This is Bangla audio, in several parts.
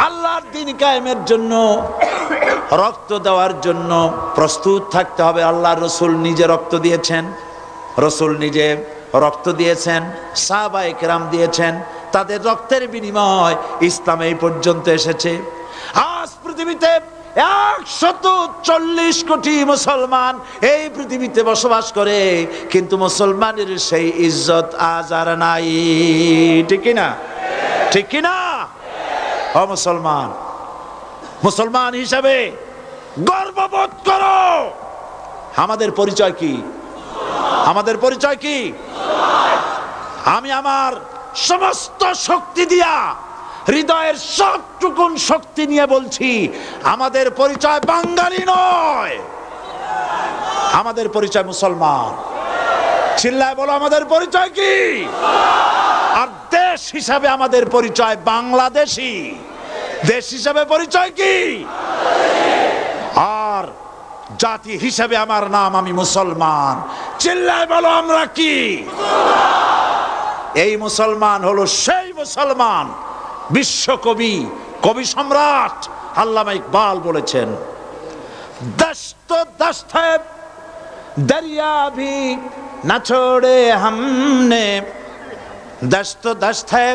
আল্লাহর দ্বীন কায়েমের জন্য রক্ত দেওয়ার জন্য প্রস্তুত থাকতে হবে। আল্লাহর রাসূল নিজে রক্ত দিয়েছেন, রাসূল নিজে রক্ত দিয়েছেন, সাহাবায়ে কেরাম দিয়েছেন, তাদের রক্তের বিনিময় ইসলাম এই পর্যন্ত এসেছে। আজ পৃথিবীতে 140 কোটি মুসলমান এই পৃথিবীতে বসবাস করে, কিন্তু মুসলমানের সেই ইজ্জত আজ আর নাই। ঠিক কিনা? ঠিক কিনা? ও মুসলমান, মুসলমান হিসাবে গর্ববোধ করো। আমাদের পরিচয় কি? আমাদের পরিচয় কি? আমি আমার সমস্ত শক্তি দিয়া, হৃদয়ের সবটুকুন শক্তি নিয়ে বলছি, আমাদের পরিচয় বাঙালি নয়, আমাদের পরিচয় মুসলমান। চিল্লায় বলো, আমাদের পরিচয় কি? আর দেশ হিসাবে আমাদের পরিচয় বাংলাদেশী। দেশ হিসাবে পরিচয় কি? আর জাতি হিসাবে আমার নাম, আমি মুসলমান। চিল্লায় বলো, আমরা কি? এই মুসলমান হলো সেই মুসলমান বিশ্বকবি, কবি সম্রাট আল্লামা ইকবাল বলেছেন, দস্ত দস্ত है दरिया भी न छोड़े हमने, दस्त दस्त है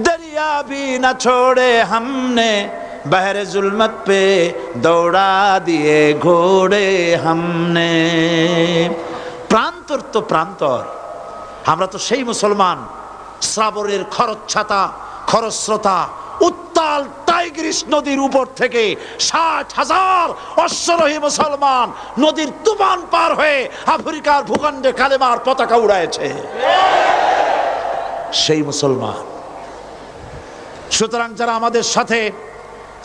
दरिया भी न छोड़े हमने, बहरे जुल्मत पे दौड़ा दिए घोड़े हमने। প্রান্তর তো প্রান্তর, আমরা তো সেই মুসলমান। শ্রাবণের খরচ্ছাতা, খরস্রোতা উত্তাল টাইগ্রিস নদীর উপর থেকে 60,000 অশ্বরোহী মুসলমান নদীর তুফান পার হয়ে আফ্রিকার ভূখণ্ডে কালেমার পতাকা উড়াইছে। সেই মুসলমান। সুতরাং যারা আমাদের সাথে,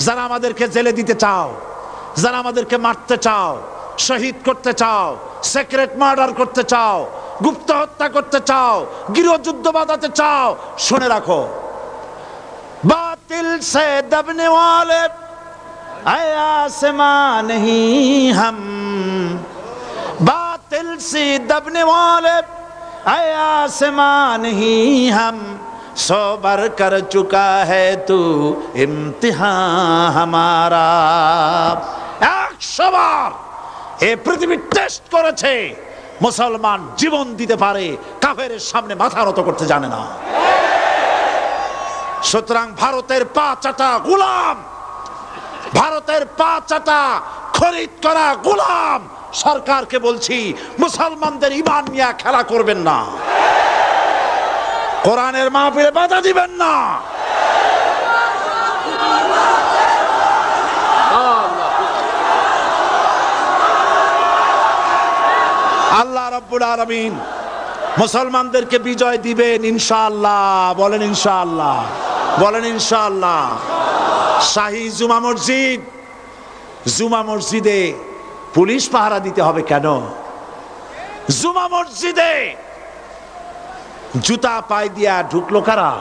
যারা আমাদেরকে জেলে দিতে চাও, যারা আমাদেরকে মারতে চাও, শহীদ করতে চাও, সিক্রেট মার্ডার করতে চাও, গুপ্ত হত্যা করতে চাও, গৃহযুদ্ধ বাঁধাতে চাও, শুনে রাখো, बातिल से दबने वाले आसमां नहीं हम, बातिल से दबने वाले आसमां नहीं हम, सौ बार कर चुका है तू इम्तिहान हमारा। 100 বার এই পৃথিবী টেস্ট করেছে, মুসলমান জীবন দিতে পারে, কাফেরের সামনে মাথা নত করতে জানে না। সুতরাং ভারতের পা চাটা গোলাম, ভারতের পা চাটা খরিদ করা গোলাম সরকারকে বলছি, মুসলমানদের ঈমান নিয়ে খেলা করবেন না, কোরআনের মাহফিলে বাধা দিবেন না। আল্লাহ রাব্বুল আলামিন মুসলমানদেরকে বিজয় দিবেন ইনশাআল্লাহ। বলেন ইনশাআল্লাহ, বলেন ইনশাআল্লাহ। শাহী জুমা মসজিদ, জুমা মসজিদে পুলিশ পাহারা দিতে হবে কেন? জুমা মসজিদে জুতা পায়ে দিয়া ঢুকলো কারা?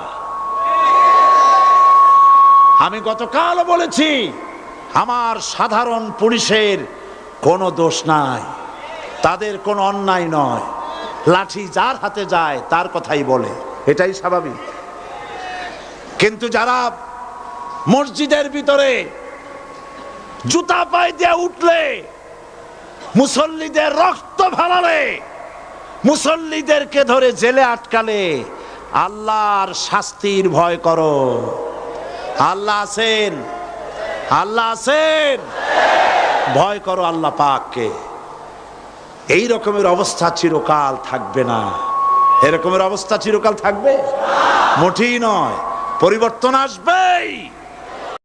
আমি গতকাল বলেছি, আমার সাধারণ পুলিশের কোনো দোষ নাই, তাদের কোনো অন্যায় নয়, লাঠি যার হাতে যায় তার কথাই বলে, এটাই স্বাভাবিক। কিন্তু যারা মসজিদের ভিতরে জুতা পায়ে দিয়ে উঠলে, মুসল্লিদের রক্ত ভালালে, মুসল্লিদেরকে ধরে জেলে আটকালে, আল্লাহর শাস্তির ভয় করো। আল্লাহ আছেন, আল্লাহ আছেন, ভয় করো আল্লাহ পাককে। এই রকমের অবস্থা চিরকাল থাকবে না। এরকমের অবস্থা চিরকাল থাকবে মোটেই নয়, পরিবর্তন আসবেই।